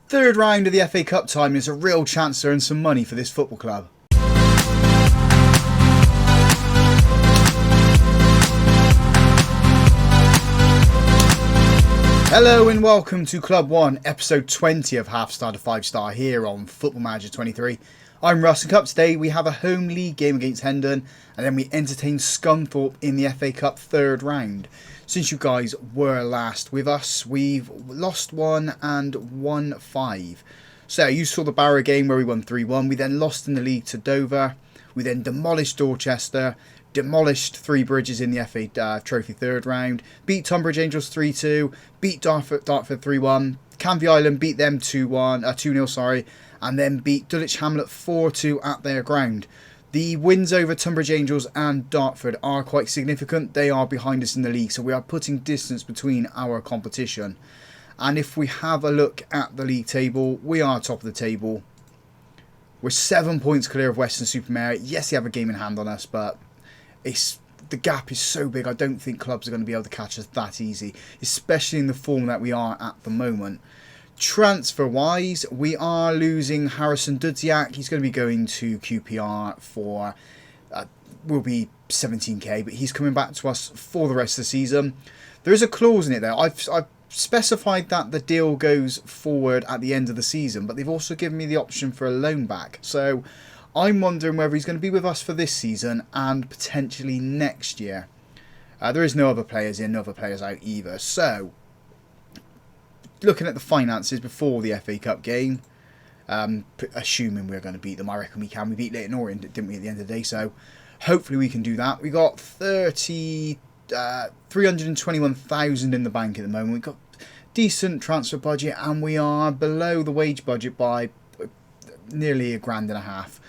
Third round of the FA Cup time is a real chance to earn some money for this football club. Hello and welcome to Club 1, episode 20 of Half Star to 5 Star here on Football Manager 23. I'm Russ, and today we have a home league game against Hendon, and then we entertain Scunthorpe in the FA Cup third round. Since you guys were last with us, we've lost 1 and won 5. So you saw the Barrow game where we won 3-1. We then lost in the league to Dover. We then demolished Dorchester, demolished Three Bridges in the FA Trophy third round, beat Tunbridge Angels 3-2, beat Dartford 3-1, Canvey Island beat them 2-0, and then beat Dulwich Hamlet 4-2 at their ground. The wins over Tunbridge Angels and Dartford are quite significant. They are behind us in the league, so we are putting distance between our competition. And if we have a look at the league table, we are top of the table. We're 7 points clear of Weston-super-Mare. Yes, they have a game in hand on us, but the gap is so big. I don't think clubs are going to be able to catch us that easy, especially in the form that we are at the moment. Transfer-wise, we are losing Harrison Dudziak. He's going to be going to QPR for, will be 17k, but he's coming back to us for the rest of the season. There is a clause in it there. I've specified that the deal goes forward at the end of the season, but they've also given me the option for a loan back. So I'm wondering whether he's going to be with us for this season and potentially next year. There is no other players in, no other players out either. So looking at the finances before the FA Cup game, assuming we're going to beat them, I reckon we can. We beat Leyton Orient, didn't we, at the end of the day? So hopefully we can do that. We got 321,000 in the bank at the moment. We've got decent transfer budget, and we are below the wage budget by nearly £1,500.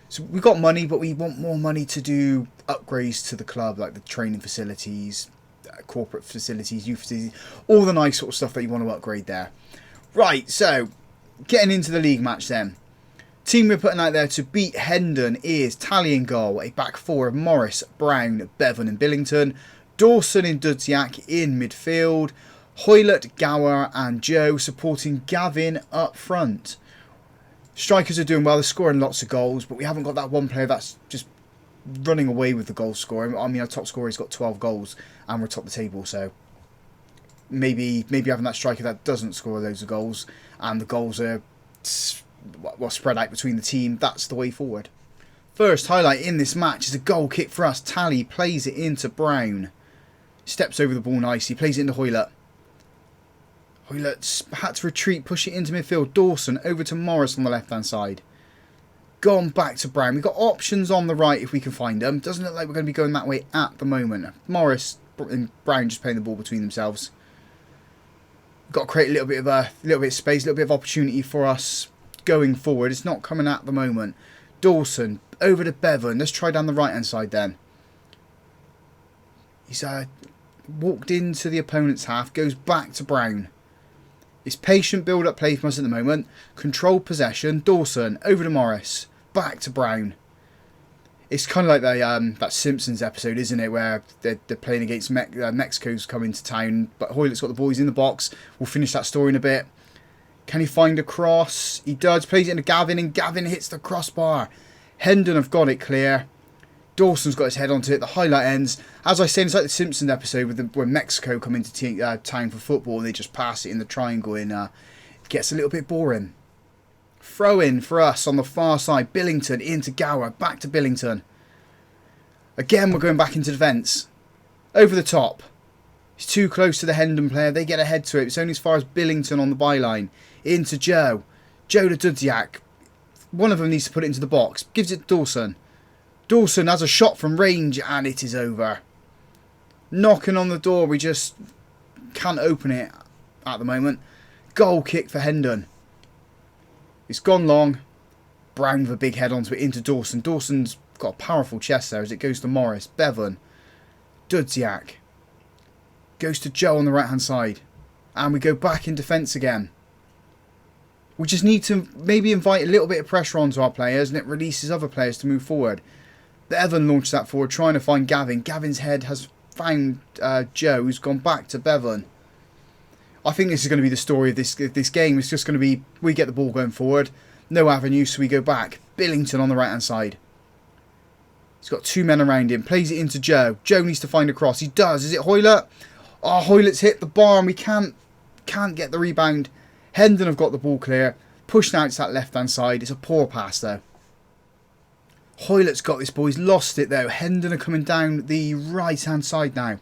So we've got money, but we want more money to do upgrades to the club, like the training facilities, corporate facilities, youth facilities, all the nice sort of stuff that you want to upgrade there. Right, so getting into the league match then. Team we're putting out there to beat Hendon is Tally in goal, a back four of Morris, Brown, Bevan and Billington, Dawson and Dudziak in midfield, Hoylett, Gower and Joe supporting Gavin up front. Strikers are doing well, they're scoring lots of goals, but we haven't got that one player that's just running away with the goal scoring. I mean, our top scorer has got 12 goals and we're top of the table, so maybe having that striker that doesn't score loads of goals and the goals are spread out between the team, that's the way forward. First highlight in this match is a goal kick for us. Tally plays it into Brown, steps over the ball nicely, plays it into Hoylett. Hoylett had to retreat, push it into midfield. Dawson over to Morris on the left hand side. Gone back to Brown. We've got options on the right if we can find them. Doesn't look like we're going to be going that way at the moment. Morris and Brown just playing the ball between themselves. Got to create a little bit of space, a little bit of opportunity for us going forward. It's not coming at the moment. Dawson over to Bevan. Let's try down the right hand side then. He's walked into the opponent's half. Goes back to Brown. It's patient build-up play from us at the moment. Controlled possession. Dawson over to Morris. Back to Brown. It's kind of like that Simpsons episode, isn't it? Where they're playing against Mexico's coming to town. But Hoylett's got the boys in the box. We'll finish that story in a bit. Can he find a cross? He does. Plays it into Gavin. And Gavin hits the crossbar. Hendon have got it clear. Dawson's got his head onto it. The highlight ends. As I said, it's like the Simpsons episode when Mexico come into town for football and they just pass it in the triangle and it gets a little bit boring. Throw in for us on the far side. Billington into Gower. Back to Billington. Again, we're going back into defence. Over the top. He's too close to the Hendon player. They get ahead to it. It's only as far as Billington on the byline. Into Joe. Joe to Dudziak. One of them needs to put it into the box. Gives it to Dawson. Dawson has a shot from range and it is over. Knocking on the door, we just can't open it at the moment. Goal kick for Hendon. It's gone long. Brown with a big head onto it into Dawson. Dawson's got a powerful chest there as it goes to Morris. Bevan. Dudziak. Goes to Joe on the right hand side. And we go back in defence again. We just need to maybe invite a little bit of pressure onto our players and it releases other players to move forward. Bevan launched that forward, trying to find Gavin. Gavin's head has found Joe, who's gone back to Bevan. I think this is going to be the story of this game. It's just going to be, we get the ball going forward, no avenue, so we go back. Billington on the right hand side. He's got 2 men around him. Plays it into Joe. Joe needs to find a cross. He does. Is it Hoylett? Oh, Hoylett's hit the bar and we can't get the rebound. Hendon have got the ball clear. Pushed out to that left hand side. It's a poor pass though. Hoylett's got this ball. He's lost it though. Hendon are coming down the right hand side now.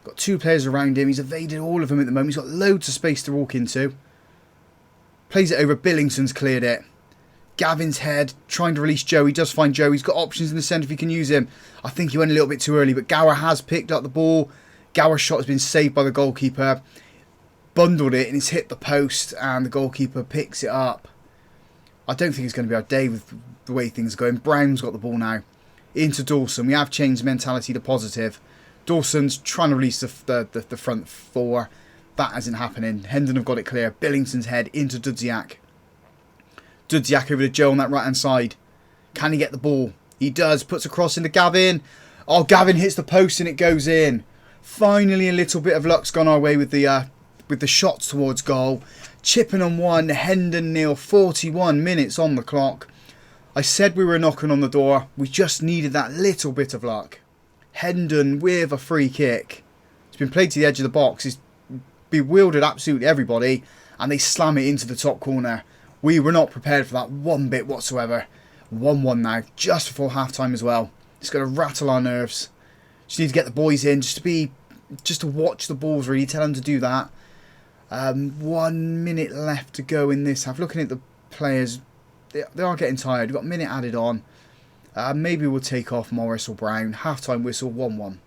Got 2 players around him. He's evaded all of them at the moment. He's got loads of space to walk into. Plays it over. Billington's cleared it. Gavin's head, trying to release Joe. He does find Joe. He's got options in the centre if he can use him. I think he went a little bit too early, but Gower has picked up the ball. Gower's shot has been saved by the goalkeeper. Bundled it and it's hit the post and the goalkeeper picks it up. I don't think it's going to be our day with the way things are going. Brown's got the ball now. Into Dawson. We have changed mentality to positive. Dawson's trying to release the front 4. That isn't happening. Hendon have got it clear. Billington's head into Dudziak. Dudziak over to Joe on that right hand side. Can he get the ball? He does. Puts a cross into Gavin. Oh, Gavin hits the post and it goes in. Finally a little bit of luck's gone our way with the shots towards goal. Chipping on 1. Hendon 0. 41 minutes on the clock. I said we were knocking on the door. We just needed that little bit of luck. Hendon with a free kick. It's been played to the edge of the box. He's bewildered absolutely everybody. And they slam it into the top corner. We were not prepared for that one bit whatsoever. 1-1 now. Just before half time as well. It's going to rattle our nerves. Just need to get the boys in. Just to watch the balls really. Tell them to do that. 1 minute left to go in this half. Looking at the players. They are getting tired. We've got a minute added on. Maybe we'll take off Morris or Brown. Half-time whistle, 1-1.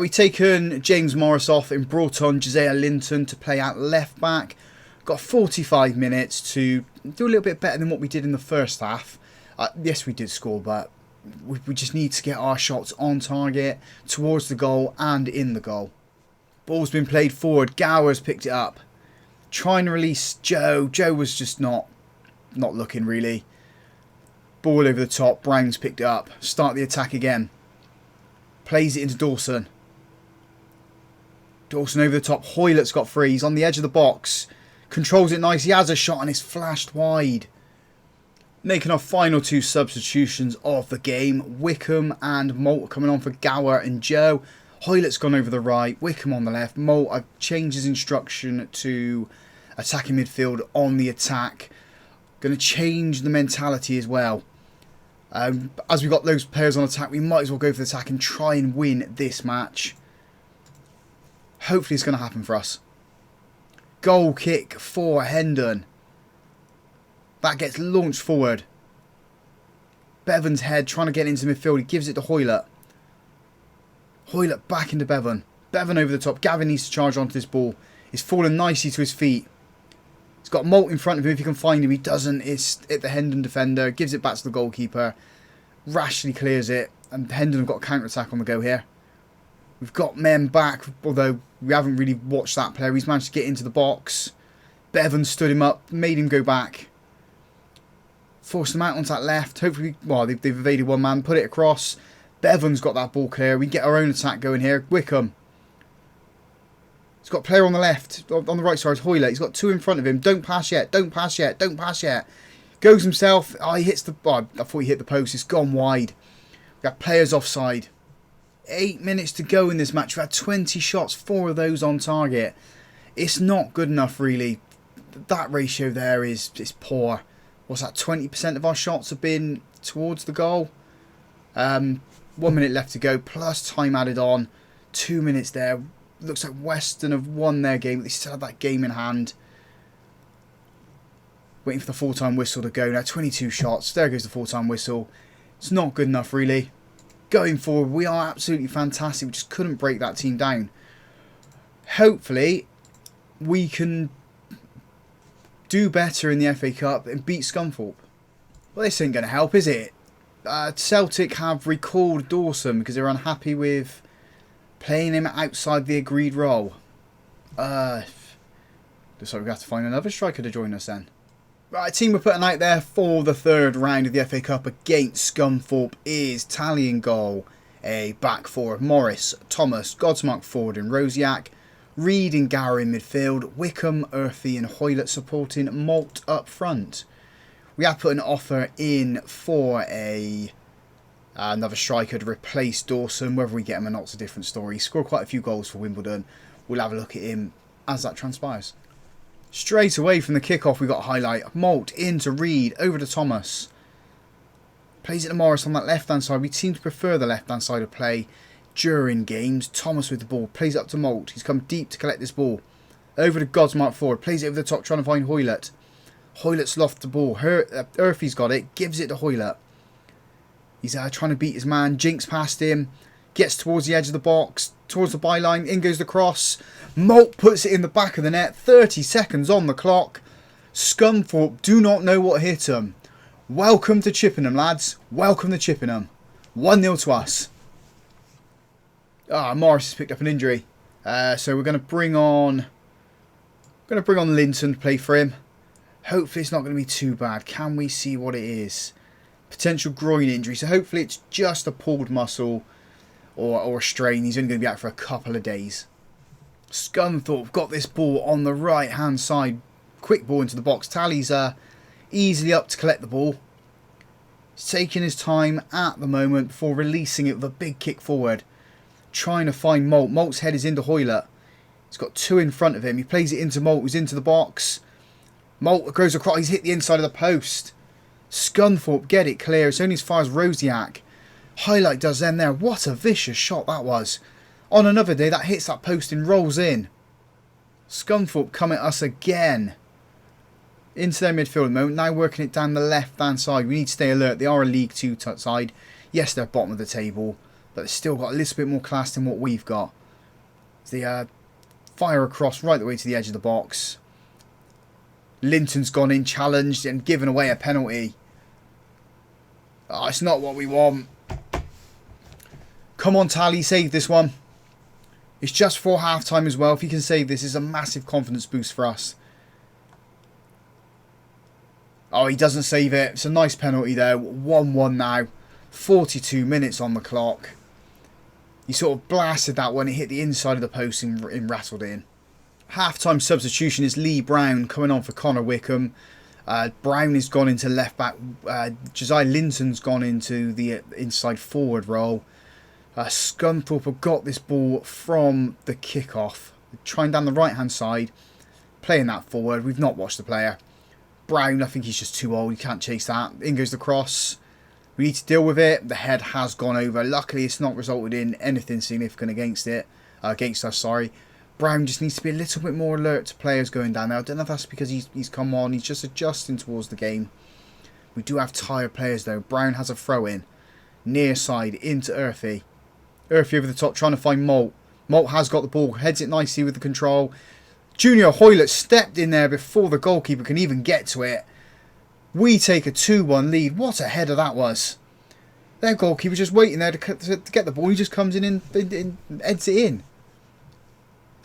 We've taken James Morris off and brought on Josiah Linton to play out left back. Got 45 minutes to do a little bit better than what we did in the first half. Yes, we did score, but we just need to get our shots on target, towards the goal and in the goal. Ball's been played forward. Gower's picked it up. Trying to release Joe. Joe was just not looking really. Ball over the top. Brown's picked it up. Start the attack again. Plays it into Dawson. Dawson over the top. Hoylett's got free. He's on the edge of the box. Controls it nice. He has a shot and it's flashed wide. Making our final 2 substitutions of the game. Wickham and Molt coming on for Gower and Joe. Hoylett's gone over the right. Wickham on the left. Molt, I've changed his instruction to attacking midfield on the attack. Going to change the mentality as well. As we've got those players on attack, we might as well go for the attack and try and win this match. Hopefully it's going to happen for us. Goal kick for Hendon. That gets launched forward. Bevan's head trying to get into midfield. He gives it to Hoylett. Hoylett back into Bevan. Bevan over the top. Gavin needs to charge onto this ball. He's fallen nicely to his feet. He's got Molt in front of him if he can find him. He doesn't. It's at the Hendon defender. Gives it back to the goalkeeper. Rashly clears it. And Hendon have got a counter-attack on the go here. We've got men back, although we haven't really watched that player. He's managed to get into the box. Bevan stood him up, made him go back. Forced him out onto that left. Hopefully, well, they've evaded one man. Put it across. Bevan's got that ball clear. We get our own attack going here. Wickham. He's got a player on the left. On the right side is Hoylett. He's got 2 in front of him. Don't pass yet. Don't pass yet. Don't pass yet. Goes himself. Oh, he hits the... Oh, I thought he hit the post. It's gone wide. We got players offside. 8 minutes to go in this match. We've had 20 shots. 4 of those on target. It's not good enough, really. That ratio there is poor. What's that? 20% of our shots have been towards the goal. 1 minute left to go. Plus time added on. 2 minutes there. Looks like Western have won their game, but they still have that game in hand. Waiting for the full-time whistle to go now. 22 shots. There goes the full-time whistle. It's not good enough, really. Going forward, we are absolutely fantastic. We just couldn't break that team down. Hopefully, we can do better in the FA Cup and beat Scunthorpe. Well, this ain't going to help, is it? Celtic have recalled Dawson because they're unhappy with playing him outside the agreed role. Looks like we're going to have to find another striker to join us then. Right, team we're putting out there for the 3rd round of the FA Cup against Scunthorpe is tallying goal. A back four of Morris, Thomas, Godsmark, Ford and Rosiak. Reed and Gower in midfield. Wickham, Earthy and Hoylett supporting Malt up front. We have put an offer in for another striker to replace Dawson. Whether we get him or not's a different story. He scored quite a few goals for Wimbledon. We'll have a look at him as that transpires. Straight away from the kickoff, we got a highlight. Malt into Reed, over to Thomas. Plays it to Morris on that left-hand side. We seem to prefer the left-hand side of play during games. Thomas with the ball, plays it up to Malt. He's come deep to collect this ball. Over to Godsmark forward, plays it over the top, trying to find Hoylett. Hoylett's lost the ball. Earthy's got it, gives it to Hoylett. He's trying to beat his man, jinks past him. Gets towards the edge of the box, towards the byline, in goes the cross. Malt puts it in the back of the net, 30 seconds on the clock. Scunthorpe do not know what hit them. Welcome to Chippenham, lads. Welcome to Chippenham. 1-0 to us. Morris has picked up an injury. So we're going to bring on Linton to play for him. Hopefully it's not going to be too bad. Can we see what it is? Potential groin injury. So hopefully it's just a pulled muscle or a strain. He's only going to be out for a couple of days. Scunthorpe got this ball on the right hand side. Quick ball into the box. Tally's easily up to collect the ball. He's taking his time at the moment before releasing it with a big kick forward. Trying to find Malt. Malt's head is into Hoylett. He's got two in front of him. He plays it into Malt, who's into the box. Malt goes across. He's hit the inside of the post. Scunthorpe get it clear. It's only as far as Rosiak. Highlight does them there. What a vicious shot that was. On another day, that hits that post and rolls in. Scunthorpe come at us again. Into their midfield at the moment. Now working it down the left-hand side. We need to stay alert. They are a League 2 side. Yes, they're bottom of the table. But they've still got a little bit more class than what we've got. They fire across right the way to the edge of the box. Linton's gone in, challenged and given away a penalty. Oh, it's not what we want. Come on, Tally, save this one. It's just for half-time as well. If you can save this, it's a massive confidence boost for us. Oh, he doesn't save it. It's a nice penalty there. 1-1 now. 42 minutes on the clock. He sort of blasted that one. It hit the inside of the post and rattled in. Half-time substitution is Lee Brown coming on for Connor Wickham. Brown has gone into left-back. Josiah Linton's gone into the inside forward role. Scunthorpe have got this ball from the kickoff. Trying down the right-hand side. Playing that forward. We've not watched the player. Brown, I think he's just too old. You can't chase that. In goes the cross. We need to deal with it. The head has gone over. Luckily, it's not resulted in anything significant against us, sorry. Brown just needs to be a little bit more alert to players going down there. I don't know if that's because he's come on. He's just adjusting towards the game. We do have tired players, though. Brown has a throw-in. Near side into Earthy. Earthy over the top, trying to find Malt. Malt has got the ball. Heads it nicely with the control. Junior Hoylett stepped in there before the goalkeeper can even get to it. We take a 2-1 lead. What a header that was. Their goalkeeper just waiting there to get the ball. He just comes in and heads it in.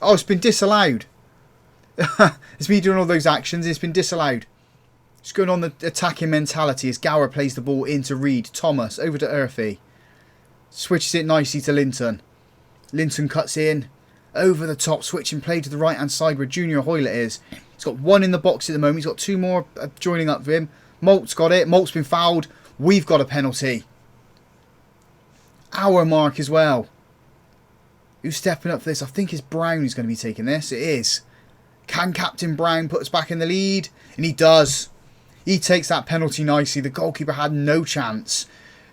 Oh, it's been disallowed. It's me doing all those actions. It's been disallowed. Just going on the attacking mentality as Gower plays the ball into Reed. Thomas over to Earthy. Switches it nicely to Linton. Linton cuts in. Over the top, switching play to the right-hand side where Junior Hoylett is. He's got one in the box at the moment. He's got two more joining up for him. Malt's got it. Malt's been fouled. We've got a penalty. Our mark as well. Who's stepping up for this? I think it's Brown who's going to be taking this. It is. Can Captain Brown put us back in the lead? And he does. He takes that penalty nicely. The goalkeeper had no chance.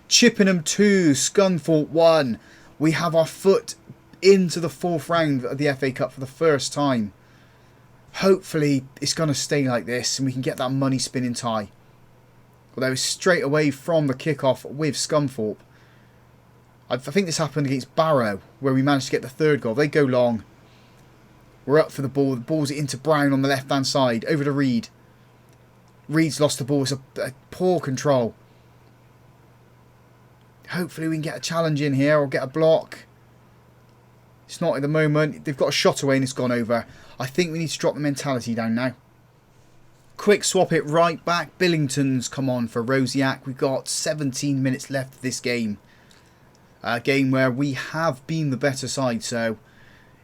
Chippenham 2, Scunthorpe 1. We have our foot into the fourth round of the FA Cup for the first time. Hopefully it's going to stay like this and we can get that money spinning tie. Although straight away from the kickoff with Scunthorpe. I think this happened against Barrow where we managed to get the third goal. They go long. We're up for the ball. The ball's into Brown on the left hand side. Over to Reed. Reed's lost the ball. It's a poor control. Hopefully we can get a challenge in here or get a block. It's not at the moment. They've got a shot away and it's gone over. I think we need to drop the mentality down now. Quick swap it right back. Billington's come on for Rosiak. We've got 17 minutes left of this game. A game where we have been the better side. So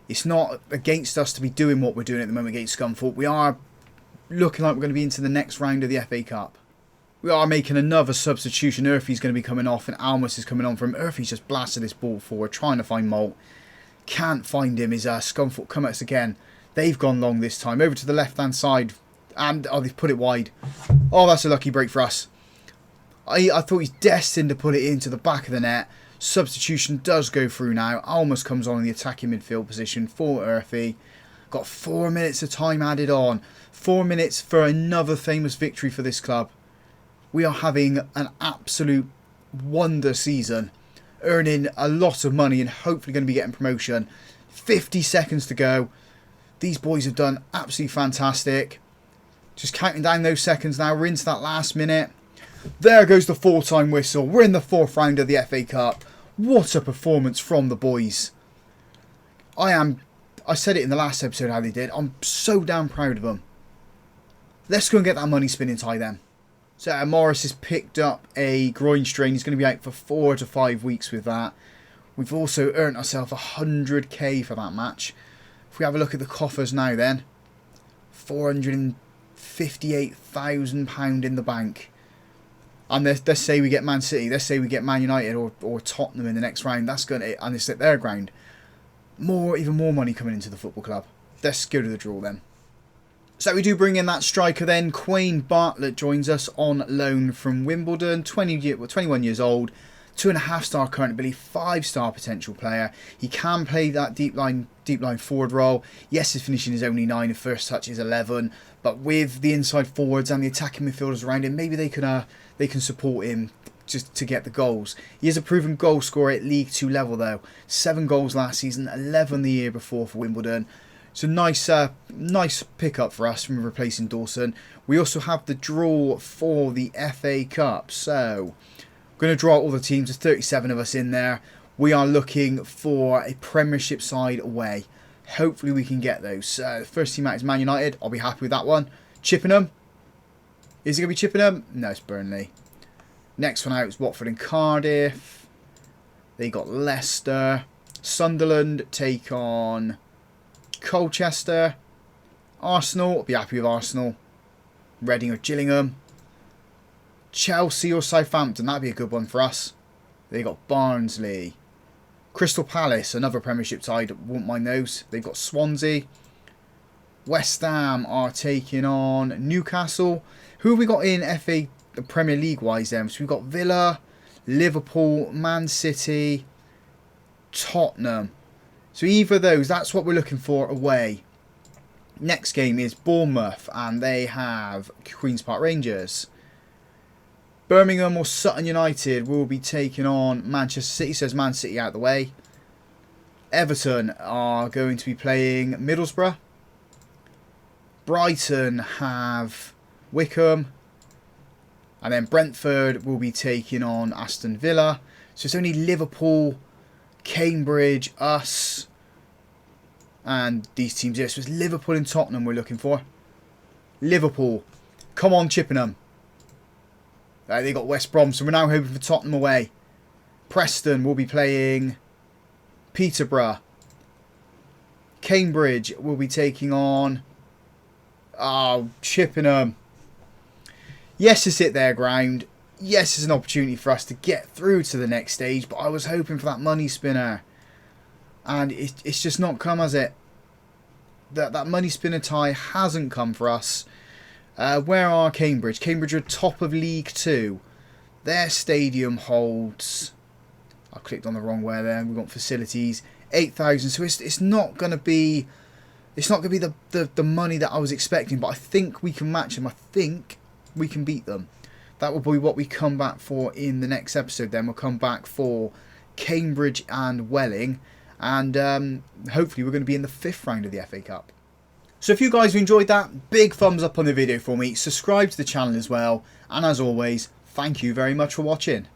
It's not against us to be doing what we're doing at the moment against Scunthorpe. We are looking like we're going to be into the next round of the FA Cup. We are making another substitution. Urfi's going to be coming off and Almus is coming on for him. Urfi's just blasted this ball forward, trying to find Molt. Can't find him. Is Scunthorpe come at us again. They've gone long this time. Over to the left-hand side. And, oh, they've put it wide. Oh, that's a lucky break for us. I thought he's destined to put it into the back of the net. Substitution does go through now. Almus comes on in the attacking midfield position for Urfi. Got 4 minutes of time added on. 4 minutes for another famous victory for this club. We are having an absolute wonder season. Earning a lot of money and hopefully going to be getting promotion. 50 seconds to go. These boys have done absolutely fantastic. Just counting down those seconds now. We're into that last minute. There goes the full-time whistle. We're in the 4th round of the FA Cup. What a performance from the boys. I said it in the last episode how they did. I'm so damn proud of them. Let's go and get that money spinning tie then. So Morris has picked up a groin strain. He's going to be out for 4 to 5 weeks with that. We've also earned ourselves 100k for that match. If we have a look at the coffers now then. £458,000 in the bank. And let's say we get Man City. Let's say we get Man United or Tottenham in the next round. That's going to, and it's at their ground. Even more money coming into the football club. Let's go to the draw then. So we do bring in that striker then. Quayne Bartlett joins us on loan from Wimbledon. 21 years old. 2.5-star current ability, 5-star potential player. He can play that deep line forward role. Yes, his finishing is only 9 and first touch is 11. But with the inside forwards and the attacking midfielders around him, maybe they can support him just to get the goals. He is a proven goal scorer at League 2 level though. 7 goals last season, 11 the year before for Wimbledon. It's a nice pickup for us from replacing Dawson. We also have the draw for the FA Cup. So we're going to draw all the teams. There's 37 of us in there. We are looking for a Premiership side away. Hopefully we can get those. The first team out is Man United. I'll be happy with that one. Chippenham. Is it going to be Chippenham? No, it's Burnley. Next one out is Watford and Cardiff. They got Leicester. Sunderland take on Colchester. Arsenal. I'll be happy with Arsenal. Reading or Gillingham. Chelsea or Southampton. That'd be a good one for us. They got Barnsley. Crystal Palace, another Premiership side. Won't mind those. They've got Swansea. West Ham are taking on Newcastle. Who have we got in FA Premier League wise then? So we've got Villa, Liverpool, Man City, Tottenham. So either of those, that's what we're looking for away. Next game is Bournemouth and they have Queen's Park Rangers. Birmingham or Sutton United will be taking on Manchester City. Says Man City out of the way. Everton are going to be playing Middlesbrough. Brighton have Wickham. And then Brentford will be taking on Aston Villa. So it's only Liverpool, Cambridge, us, and these teams here. So it's Liverpool and Tottenham we're looking for. Liverpool. Come on, Chippenham. They got West Brom, so we're now hoping for Tottenham away. Preston will be playing Peterborough. Cambridge will be taking on Chippenham. Yes, it's hit their ground. Yes, it's an opportunity for us to get through to the next stage, but I was hoping for that money spinner. And it's just not come, has it? That money spinner tie hasn't come for us. Where are Cambridge? Cambridge are top of League 2. Their stadium holds... I clicked on the wrong way there. We've got facilities. 8,000. So it's not going to be... It's not going to be the money that I was expecting. But I think we can match them. I think we can beat them. That will be what we come back for in the next episode then. We'll come back for Cambridge and Welling. And hopefully we're going to be in the 5th round of the FA Cup. So if you guys have enjoyed that, big thumbs up on the video for me. Subscribe to the channel as well. And as always, thank you very much for watching.